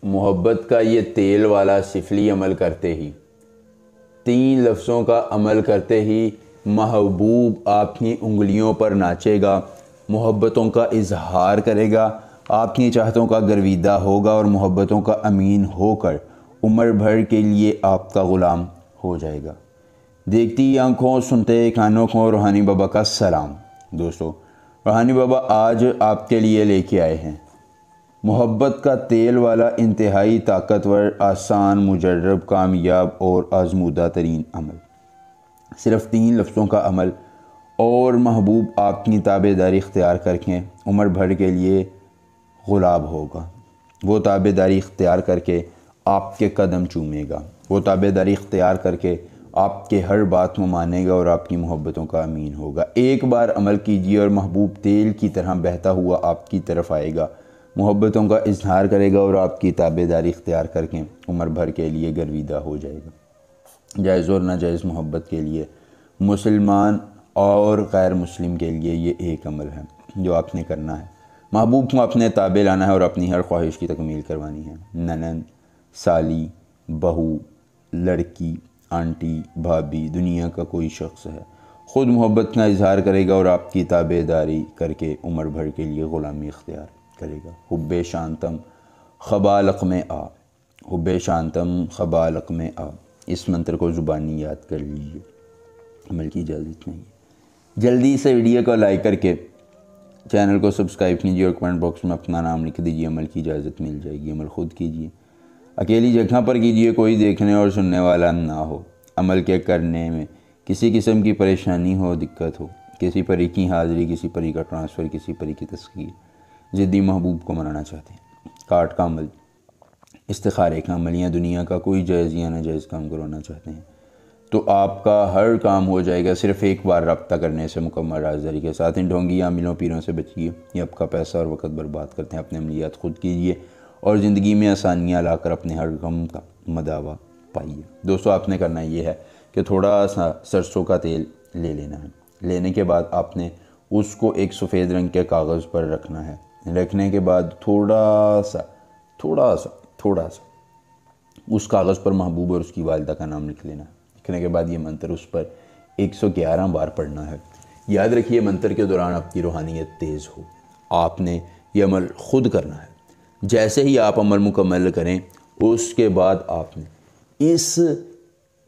محبت کا یہ تیل والا سفلی عمل کرتے ہی، 3 لفظوں کا عمل کرتے ہی محبوب آپ کی انگلیوں پر ناچے گا، محبتوں کا اظہار کرے گا، آپ کی چاہتوں کا گرویدہ ہوگا اور محبتوں کا امین ہو کر عمر بھر کے لیے آپ کا غلام ہو جائے گا۔ دیکھتی آنکھوں، سنتے کانوں کو روحانی بابا کا سلام۔ دوستو، روحانی بابا آج آپ کے لیے لے کے آئے ہیں محبت کا تیل والا انتہائی طاقتور، آسان، مجرب، کامیاب اور آزمودہ ترین عمل۔ صرف 3 لفظوں کا عمل اور محبوب آپ کی تابع داری اختیار کر کے عمر بھر کے لیے غلام ہوگا۔ وہ تابع داری اختیار کر کے آپ کے قدم چومے گا، وہ تابع داری اختیار کر کے آپ کے ہر بات کو مانے گا اور آپ کی محبتوں کا امین ہوگا۔ ایک بار عمل کیجیے اور محبوب تیل کی طرح بہتا ہوا آپ کی طرف آئے گا، محبتوں کا اظہار کرے گا اور آپ کی تابع داری اختیار کر کے عمر بھر کے لیے گرویدہ ہو جائے گا۔ جائز اور ناجائز محبت کے لیے، مسلمان اور غیر مسلم کے لیے یہ ایک عمل ہے جو آپ نے کرنا ہے۔ محبوب کو اپنے تابع لانا ہے اور اپنی ہر خواہش کی تکمیل کروانی ہے۔ ننند، سالی، بہو، لڑکی، آنٹی، بھابھی، دنیا کا کوئی شخص ہے، خود محبت کا اظہار کرے گا اور آپ کی تابع داری کر کے عمر بھر کے لیے غلامی اختیار کرے گا۔ حب شانتم خبالق میں آ، حب شانتم خبالق میں آ، اس منتر کو زبانی یاد کر لیجیے، عمل کی اجازت نہیں ہے۔ جلدی سے ویڈیو کو لائک کر کے چینل کو سبسکرائب کیجیے اور کمنٹ باکس میں اپنا نام لکھ دیجیے، عمل کی اجازت مل جائے گی۔ عمل خود کیجیے، اکیلی جگہ پر کیجیے، کوئی دیکھنے اور سننے والا نہ ہو۔ عمل کے کرنے میں کسی قسم کی پریشانی ہو، دقت ہو، کسی پری کی حاضری، کسی پری کا ٹرانسفر، کسی پری کی تسخیر، ضدی محبوب کو منانا چاہتے ہیں، کارڈ کا عمل، استخارے کا عمل یا دنیا کا کوئی جائز یا ناجائز کام کروانا چاہتے ہیں تو آپ کا ہر کام ہو جائے گا صرف ایک بار رابطہ کرنے سے، مکمل رازداری کے ساتھ۔ ان ڈھونگی عاملوں پیروں سے بچیے، یہ آپ کا پیسہ اور وقت برباد کرتے ہیں۔ اپنے عملیات خود کیجیے اور زندگی میں آسانیاں لا کر اپنے ہر غم کا مداوا پائیے۔ دوستو، آپ نے کرنا یہ ہے کہ تھوڑا سا سرسوں کا تیل لے لینا ہے۔ لینے کے بعد آپ نے اس کو ایک سفید رنگ کے کاغذ پر رکھنا ہے۔ رکھنے کے بعد تھوڑا سا اس کاغذ پر محبوب اور اس کی والدہ کا نام لکھ لینا ہے۔ لکھنے کے بعد یہ منتر اس پر 111 بار پڑھنا ہے۔ یاد رکھیے، منتر کے دوران آپ کی روحانیت تیز ہو۔ آپ نے یہ عمل خود کرنا ہے۔ جیسے ہی آپ عمل مکمل کریں، اس کے بعد آپ نے اس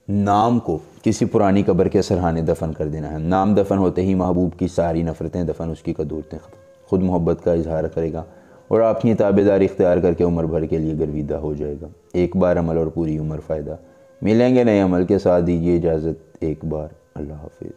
نام کو کسی پرانی قبر کے سرحانے دفن کر دینا ہے۔ نام دفن ہوتے ہی محبوب کی ساری نفرتیں دفن، اس کی قدورتیں ختم، خود محبت کا اظہار کرے گا اور آپ کی تابع داری اختیار کر کے عمر بھر کے لیے گرویدہ ہو جائے گا۔ ایک بار عمل اور پوری عمر فائدہ۔ ملیں گے نئے عمل کے ساتھ، دیجیے اجازت ایک بار، اللہ حافظ۔